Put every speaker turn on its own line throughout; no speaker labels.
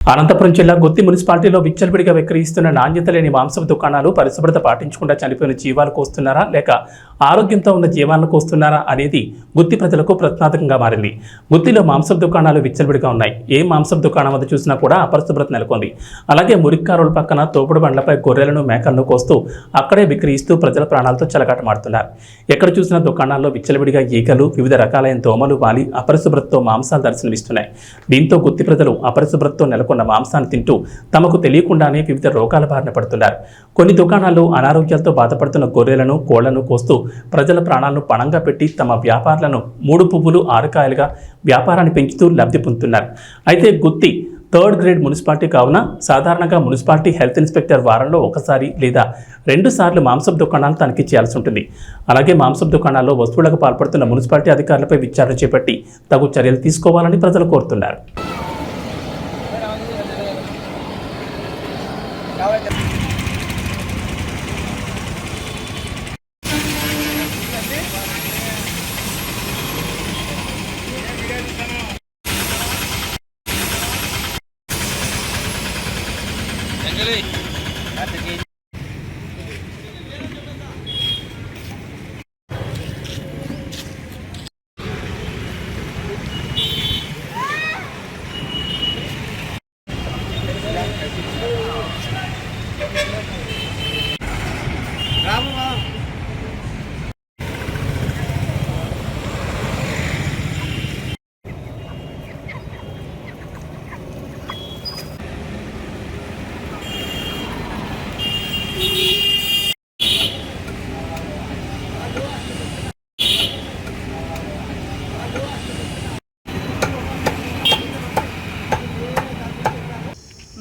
అనంతపురం జిల్లా గుత్తి మున్సిపాలిటీలో విచ్చలవిడిగా విక్రయిస్తున్న నాణ్యత లేని మాంసం దుకాణాలు పరిశుభ్రత పాటించకుండా చనిపోయిన జీవాలు కోస్తున్నారా లేక ఆరోగ్యంతో ఉన్న జీవాలను కోస్తున్నారా అనేది గుత్తి ప్రజలకు ప్రశ్నార్థకంగా మారింది. గుత్తిలో మాంసం దుకాణాలు విచ్చలవిడిగా ఉన్నాయి. ఏ మాంసం దుకాణం వద్ద చూసినా కూడా అపరిశుభ్రత నెలకొంది. అలాగే మురిక్కారుల పక్కన తోపుడు బండ్లపై గొర్రెలను మేకలను కోస్తూ అక్కడే విక్రయిస్తూ ప్రజల ప్రాణాలతో చెలగాటమాడుతున్నారు. ఎక్కడ చూసినా దుకాణాల్లో విచ్చలవిడిగా ఈగలు, వివిధ రకాలైన దోమలు వాలి అపరిశుభ్రతతో మాంసాలు దర్శనమిస్తున్నాయి. దీంతో గుత్తి ప్రజలు అపరిశుభ్రతతో నెలకొన్న మాంసాన్ని తింటూ తమకు తెలియకుండానే వివిధ రోగాల బారిన పడుతున్నారు. కొన్ని దుకాణాల్లో అనారోగ్యాలతో బాధపడుతున్న గొర్రెలను, కోళ్లను కోస్తూ ప్రజల ప్రాణాలను పణంగా పెట్టి తమ వ్యాపారాలను 3 పువ్వులు 6 కాయలుగా వ్యాపారాన్ని పెంచుతూ లబ్ధి పొందుతున్నారు. అయితే గుత్తి 3rd గ్రేడ్ మున్సిపాలిటీ కావున సాధారణంగా మున్సిపాలిటీ హెల్త్ ఇన్స్పెక్టర్ వారంలో 1 లేదా 2 సార్లు మాంసం దుకాణాలు తనిఖీ చేయాల్సి ఉంటుంది. అలాగే మాంసం దుకాణాల్లో వస్తువులకు పాల్పడుతున్న మున్సిపాలిటీ అధికారులపై విచారణ చేపట్టి తగు చర్యలు తీసుకోవాలని ప్రజలు కోరుతున్నారు.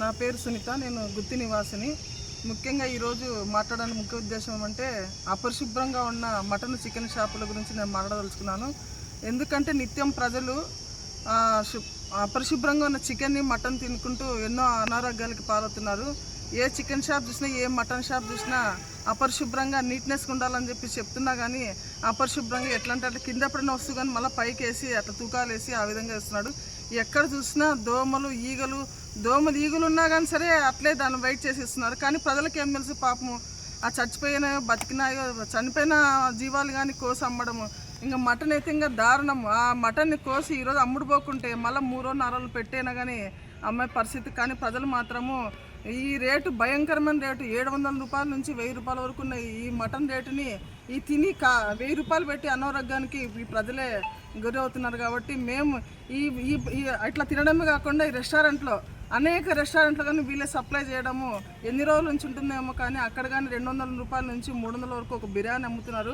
నా పేరు సునీత, నేను గుత్తి నివాసిని. ముఖ్యంగా ఈరోజు మాట్లాడడానికి ముఖ్య ఉద్దేశం ఏమంటే అపరిశుభ్రంగా ఉన్న మటన్, చికెన్ షాపుల గురించి నేను మాట్లాడదలుచుకున్నాను. ఎందుకంటే నిత్యం ప్రజలు అపరిశుభ్రంగా ఉన్న చికెన్ని, మటన్ తినుకుంటూ ఎన్నో అనారోగ్యాలకి పాలవుతున్నారు. ఏ చికెన్ షాప్ చూసినా, ఏ మటన్ షాప్ చూసినా అపరిశుభ్రంగా నీట్నెస్గా ఉండాలని చెప్పి చెప్తున్నా కానీ అపరిశుభ్రంగా ఎట్లా అంటే కింద పడిన వస్తువు కానీ మళ్ళీ పైకి వేసి అట్లా తూకాలు వేసి ఆ విధంగా వేస్తున్నాడు. ఎక్కడ చూసినా దోమలు, ఈగలు ఉన్నా కానీ సరే అట్లే దాన్ని వెయిట్ చేసి ఇస్తున్నారు. కానీ ప్రజలకు ఏం తెలుసు, పాపము ఆ చచ్చిపోయిన, బతికినాయో, చనిపోయిన జీవాలు కానీ కోసి అమ్మడము. ఇంకా మటన్ అయితే ఇంకా దారుణం. ఆ మటన్ని కోసి ఈరోజు అమ్ముడు పోకుంటే మళ్ళీ 3 రోజులు పెట్టైనా కానీ అమ్మాయి పరిస్థితి. కానీ ప్రజలు మాత్రము ఈ రేటు భయంకరమైన రేటు, 700 రూపాయల నుంచి 1000 రూపాయల వరకు ఉన్న ఈ మటన్ రేటుని ఈ తిని 1000 రూపాయలు పెట్టి అనారోగ్యానికి ఈ ప్రజలే గురి అవుతున్నారు. కాబట్టి మేము ఈ ఇట్లా తినడమే కాకుండా ఈ రెస్టారెంట్లో అనేక రెస్టారెంట్లు కానీ వీళ్ళే సప్లై చేయడము ఎన్ని రోజుల నుంచి ఉంటుందేమో, కానీ అక్కడ కానీ 200 రూపాయల నుంచి 300 వరకు ఒక బిర్యానీ అమ్ముతున్నారు.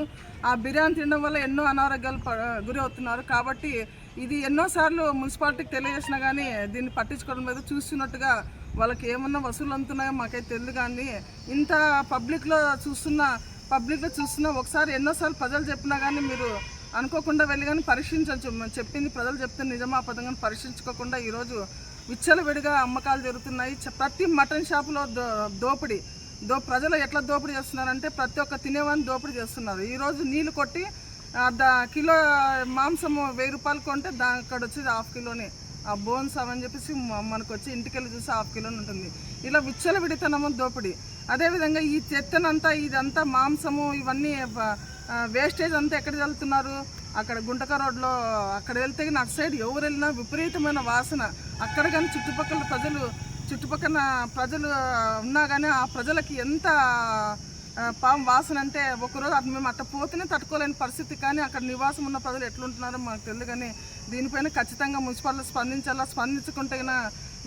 ఆ బిర్యానీ తినడం వల్ల ఎన్నో అనారోగ్యాలు గురి అవుతున్నారు. కాబట్టి ఇది ఎన్నోసార్లు మున్సిపాలిటీకి తెలియజేసినా కానీ దీన్ని పట్టించుకోవడం లేదు. చూస్తున్నట్టుగా వాళ్ళకి ఏమన్నా వసూలు అందుతున్నాయో మాకైతే తెలియదు. కానీ ఇంత పబ్లిక్లో చూస్తున్నా ఒకసారి ఎన్నోసార్లు ప్రజలు చెప్పినా కానీ మీరు అనుకోకుండా వెళ్ళి కానీ పరీక్షించవచ్చు. చెప్పింది ప్రజలు చెప్తే నిజమా అబద్ధంగా పరీక్షించుకోకుండా ఈరోజు విచ్చలవిడిగా అమ్మకాలు జరుగుతున్నాయి. ప్రతి మటన్ షాపులో దోపిడీ. ప్రజలు ఎట్లా దోపిడీ చేస్తున్నారంటే ప్రతి ఒక్క తినేవాడిని దోపిడీ చేస్తున్నారు. ఈరోజు నీళ్ళు కొట్టి కిలో మాంసము 1000 రూపాయలు కొంటే అక్కడ వచ్చేది 1/2 కిలోనే ఆ బోన్స్ అవని చెప్పేసి మనకు వచ్చి ఇంటికెళ్ళి చూసి 1/2 కిలోని ఉంటుంది. ఇలా విచ్చలవిడితనము దోపిడీ. అదేవిధంగా ఈ చెత్తనంతా, ఇదంతా మాంసము, ఇవన్నీ వేస్టేజ్ అంతా ఎక్కడ చల్లుతున్నారు? అక్కడ గుంటక రోడ్లో అక్కడ వెళ్తే అటు సైడ్ ఎవరు వెళ్ళినా విపరీతమైన వాసన. అక్కడ కానీ చుట్టుపక్కల ప్రజలు ఉన్నా కానీ ఆ ప్రజలకి ఎంత వాసన అంటే ఒకరోజు అది మేము అట్ట పోతేనే తట్టుకోలేని పరిస్థితి. కానీ అక్కడ నివాసం ఉన్న ప్రజలు ఎట్లుంటున్నారో మాకు తెలియదు. కానీ దీనిపైన ఖచ్చితంగా మున్సిపాలిటీ స్పందించాలా. స్పందించుకుంటే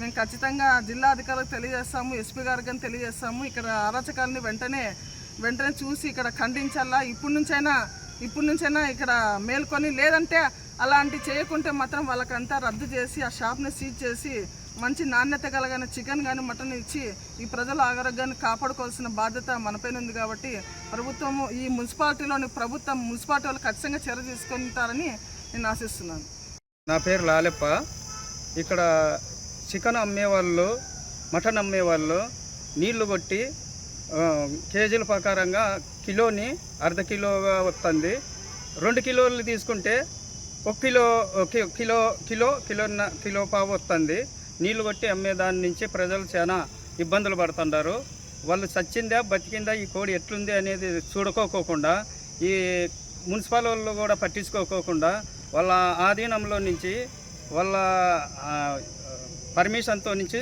మేము ఖచ్చితంగా జిల్లా అధికారులకు తెలియజేస్తాము, ఎస్పీ గారికి కానీ తెలియజేస్తాము. ఇక్కడ అరాచకాలని వెంటనే చూసి ఇక్కడ ఖండించాలా. ఇప్పటి నుంచైనా ఇక్కడ మేల్కొని, లేదంటే అలాంటి చేయకుంటే మాత్రం వాళ్ళకంతా రద్దు చేసి ఆ షాప్ని సీజ్ చేసి మంచి నాణ్యత కలిగిన చికెన్ కానీ మటన్ ఇచ్చి ఈ ప్రజల ఆరోగ్యాన్ని కాపాడుకోవాల్సిన బాధ్యత మనపైన ఉంది. కాబట్టి ప్రభుత్వము ఈ మున్సిపాలిటీ వాళ్ళు ఖచ్చితంగా చర్య తీసుకుంటారని నేను ఆశిస్తున్నాను.
నా పేరు లాలెప్ప. ఇక్కడ చికెన్ అమ్మేవాళ్ళు, మటన్ అమ్మేవాళ్ళు నీళ్లు కొట్టి కేజీల ప్రకారంగా కిలోని 1/2 కిలోగా వస్తుంది. 2 కిలోలు తీసుకుంటే 1 కిలో కిలో కిలో కిలో పావు వస్తుంది. నీళ్లు కొట్టి అమ్మే దాని నుంచి ప్రజలు చాలా ఇబ్బందులు పడుతున్నారు. వాళ్ళు చచ్చిందా బతికిందా ఈ కోడి ఎట్లుంది అనేది చూడుకోకుండా ఈ మున్సిపల్ వాళ్ళు కూడా పట్టించుకోకుండా వాళ్ళ ఆధీనంలో నుంచి వాళ్ళ పర్మిషన్తో నుంచి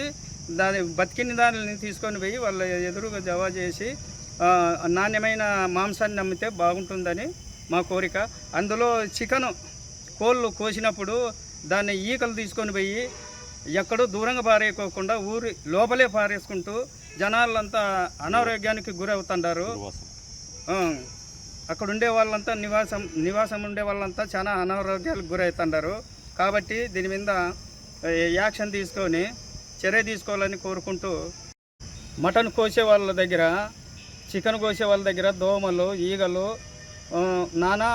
దాని బతికిన దానిని తీసుకొని పోయి వాళ్ళ ఎదురుగా జవా చేసి నాణ్యమైన మాంసాన్ని అమ్మితే బాగుంటుందని మా కోరిక. అందులో చికెను కోళ్ళు కోసినప్పుడు దాన్ని ఈకలు తీసుకొని పోయి ఎక్కడో దూరంగా పారేయకోకుండా ఊరి లోపలే పారేసుకుంటూ జనాలంతా అనారోగ్యానికి గురవుతున్నారు. అక్కడ ఉండే వాళ్ళంతా నివాసం ఉండే వాళ్ళంతా చాలా అనారోగ్యాలకు గురవుతున్నారు. కాబట్టి దీని మీద యాక్షన్ తీసుకొని చర్య తీసుకోవాలని కోరుకుంటూ, మటన్ కోసే వాళ్ళ దగ్గర, చికెన్ కోసే వాళ్ళ దగ్గర దోమలు, ఈగలు నానా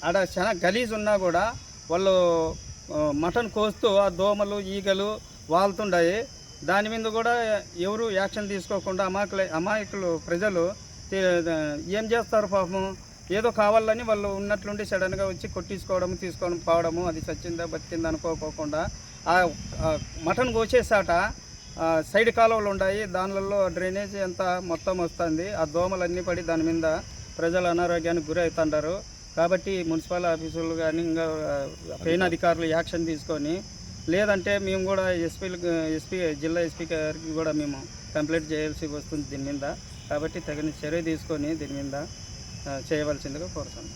ఆడ చాలా గలీజ్ ఉన్నా కూడా వాళ్ళు మటన్ కోస్తూ ఆ దోమలు, ఈగలు వాళ్తుంటాయి. దాని మీద కూడా ఎవరు యాక్షన్ తీసుకోకుండా అమాయకులు ప్రజలు ఏం చేస్తారు పాపం, ఏదో కావాలని వాళ్ళు ఉన్నట్లుండి సడన్గా వచ్చి కొట్టించుకోవడము, తీసుకొని పోవడము, అది చచ్చిందా బతికిందా అనుకోకుండా ఆ మటన్ కోసేసాట సైడ్ కాలువలు ఉన్నాయి, దానిలలో డ్రైనేజ్ అంతా మొత్తం వస్తుంది. ఆ దోమలన్నీ పడి దాని మీద ప్రజలు అనారోగ్యానికి గురి అవుతుంటారు. కాబట్టి మున్సిపల్ ఆఫీసులు కానీ ఇంకా పైన అధికారులు యాక్షన్ తీసుకొని, లేదంటే మేము కూడా ఎస్పీ జిల్లా ఎస్పీ గారికి కూడా మేము కంప్లైంట్ చేయాల్సి వస్తుంది దీని మీద. కాబట్టి తగిన చర్య తీసుకొని దీని మీద చేయవలసిందిగా కోరుతున్నాం.